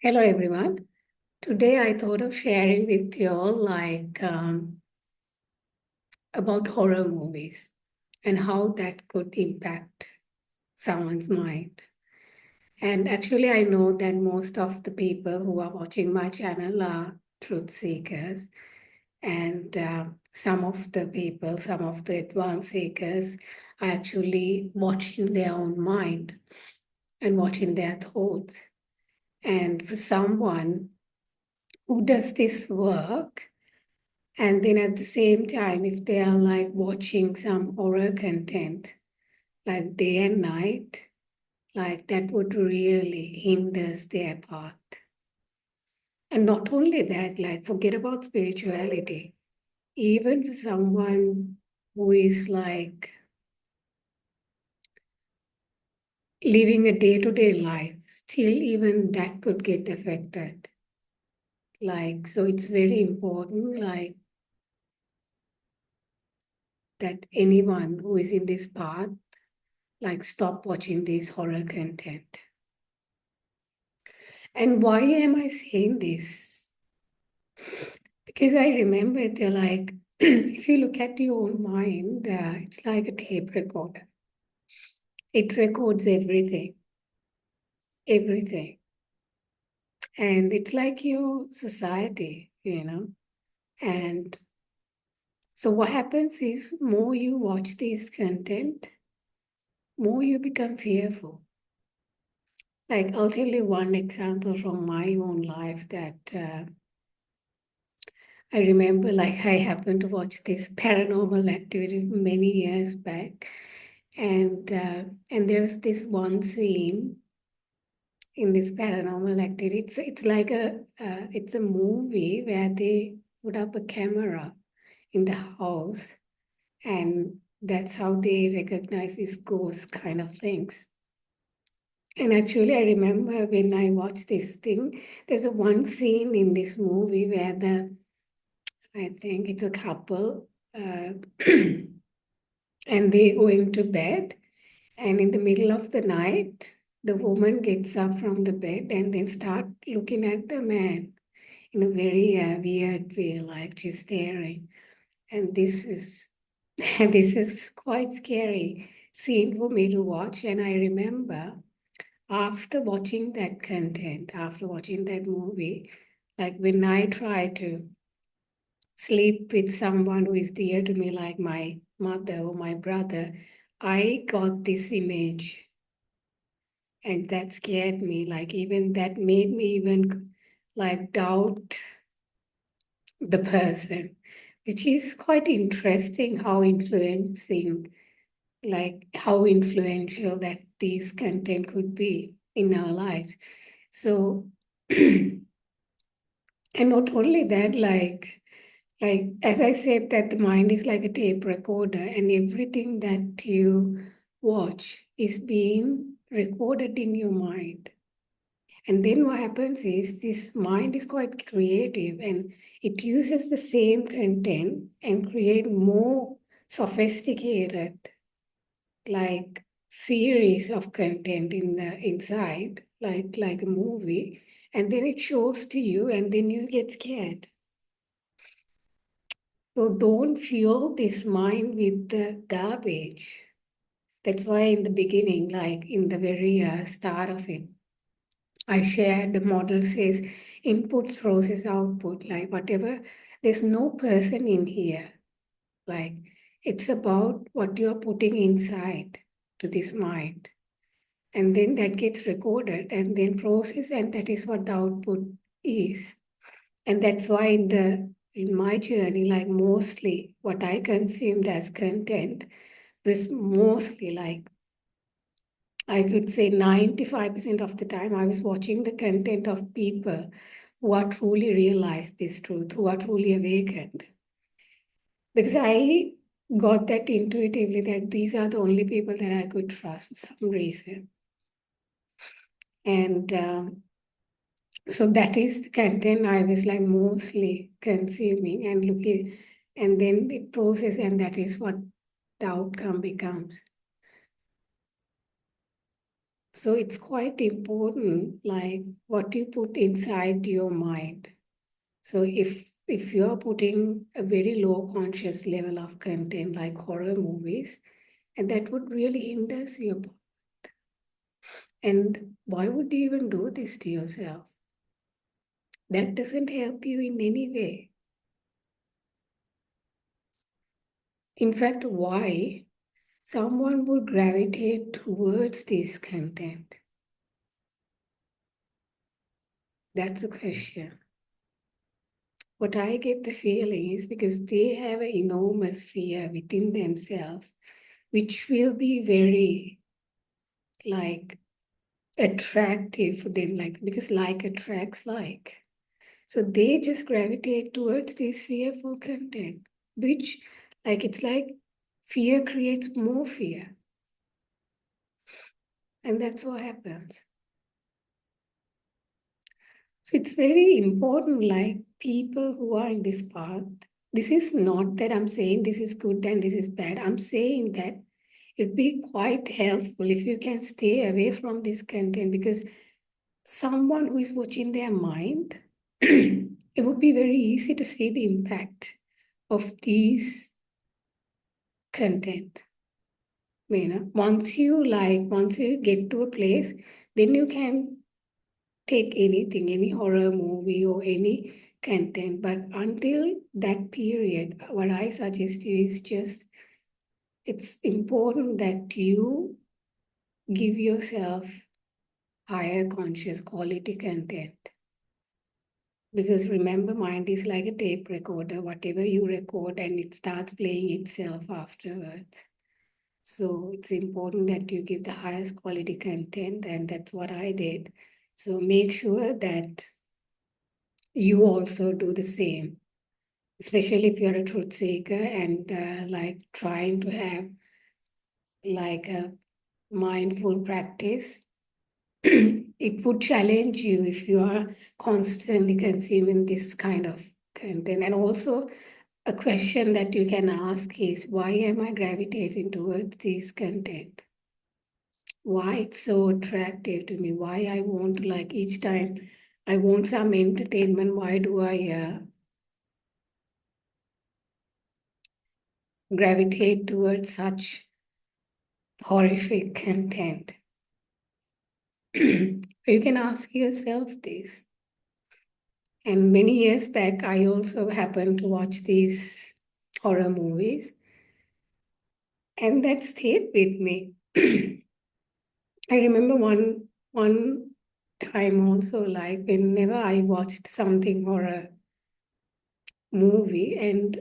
Hello everyone. Today I thought of sharing with you all about horror movies and how that could impact someone's mind. And actually I know that most of the people who are watching my channel are truth seekers, and some of the people, some of the advanced seekers are actually watching their own mind and watching their thoughts. And for someone who does this work, and then at the same time, if they are like watching some horror content, like day and night, like that would really hinders their path. And not only that, like forget about spirituality. Even for someone who is like living a day-to-day life, still even that could get affected. Like, so it's very important, like that anyone who is in this path, like stop watching this horror content. And why am I saying this? Because I remember they're like, if you look at your own mind, it's like a tape recorder. It records everything, everything. And it's like your society. And so what happens is more you watch this content, more you become fearful. Like I'll tell you one example from my own life that I remember, like I happened to watch this paranormal activity many years back, and there's this one scene in this paranormal activity. It's like it's a movie where they put up a camera in the house, and that's how they recognize these ghost kind of things. And actually, I remember when I watched this thing, there's a one scene in this movie where I think it's a couple, and they go into bed, and in the middle of the night, the woman gets up from the bed and then start looking at the man in a very weird way, like just staring. And this is this is quite scary scene for me to watch. And I remember after watching that content, after watching that movie, like when I try to sleep with someone who is dear to me, like my mother or my brother, I got this image, and that scared me. Like, even that made me even like doubt the person, which is quite interesting how influencing, like, how influential that these content could be in our lives. So, and not only that, like as I said, that the mind is like a tape recorder, and everything that you watch is being recorded in your mind. And then what happens is this mind is quite creative, and it uses the same content and create more sophisticated, like, series of content in the inside, like a movie, and then it shows to you, and then you get scared. So don't fuel this mind with the garbage. That's why in the beginning, like in the very start of it, I shared the model says input process output, like whatever. There's no person in here. Like, it's about what you're putting inside to this mind. And then that gets recorded and then processed, and that is what the output is. And that's why in my journey, like mostly what I consumed as content was mostly, like, I could say 95% of the time I was watching the content of people who are truly realized this truth, who are truly awakened. Because I got that intuitively that these are the only people that I could trust for some reason. And so that is the content I was like mostly consuming and looking, and then it process, and that is what the outcome becomes. So it's quite important, like what you put inside your mind. So if you're putting a very low conscious level of content like horror movies, and that would really hinder your path. And why would you even do this to yourself? That doesn't help you in any way. In fact, why someone would gravitate towards this content? That's the question. What I get the feeling is because they have an enormous fear within themselves, which will be very like attractive for them, like because like attracts like. So they just gravitate towards this fearful content, which like it's like fear creates more fear. And that's what happens. So it's very important, like people who are in this path. This is not that I'm saying this is good and this is bad. I'm saying that it'd be quite helpful if you can stay away from this content, because someone who is watching their mind, it would be very easy to see the impact of these content. Once you get to a place, then you can take anything, any horror movie or any content. But until that period, what I suggest you is just it's important that you give yourself higher conscious quality content. Because remember, mind is like a tape recorder, whatever you record, and it starts playing itself afterwards. So it's important that you give the highest quality content, and that's what I did. So make sure that you also do the same, especially if you're a truth seeker and like trying to have like a mindful practice. It would challenge you if you are constantly consuming this kind of content. And also, a question that you can ask is, why am I gravitating towards this content? Why it's so attractive to me? Why I want to, like, each time I want some entertainment, why do I gravitate towards such horrific content? You can ask yourself this. And many years back, I also happened to watch these horror movies, and that stayed with me. I remember one time also, like whenever I watched something horror movie, and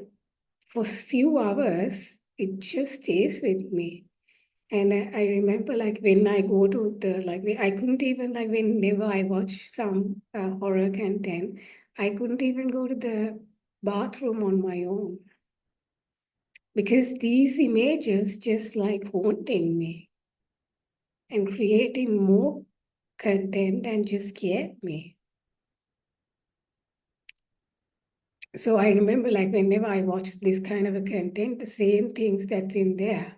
for few hours, it just stays with me. And I remember like when I go to the, like I couldn't even, like whenever I watch some horror content, I couldn't even go to the bathroom on my own, because these images just like haunting me and creating more content and just scared me. So I remember like whenever I watch this kind of a content, the same things that's in there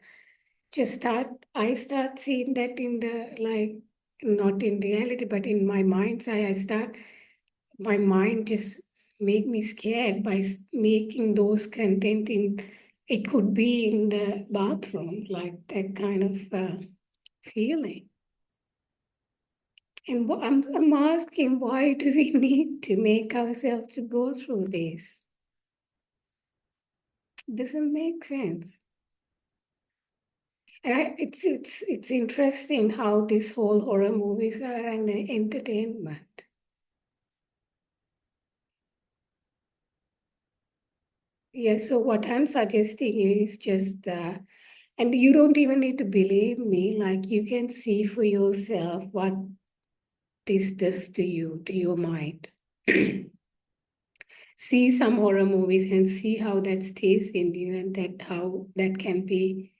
just I start seeing that in the, like, not in reality, but in my mind's eye, my mind just make me scared by making those content in, it could be in the bathroom, like that kind of feeling. And I'm asking, why do we need to make ourselves to go through this? Doesn't make sense. And it's interesting how this whole horror movies are an entertainment. Yes, so what I'm suggesting is just, and you don't even need to believe me, like you can see for yourself what this does to you, to your mind. See some horror movies and see how that stays in you, and that how that can be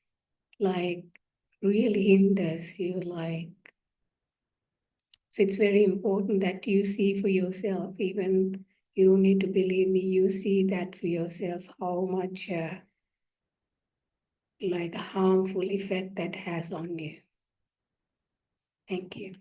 like really hinders you, like. So it's very important that you see for yourself, even you don't need to believe me, you see that for yourself, how much like a harmful effect that has on you. Thank you.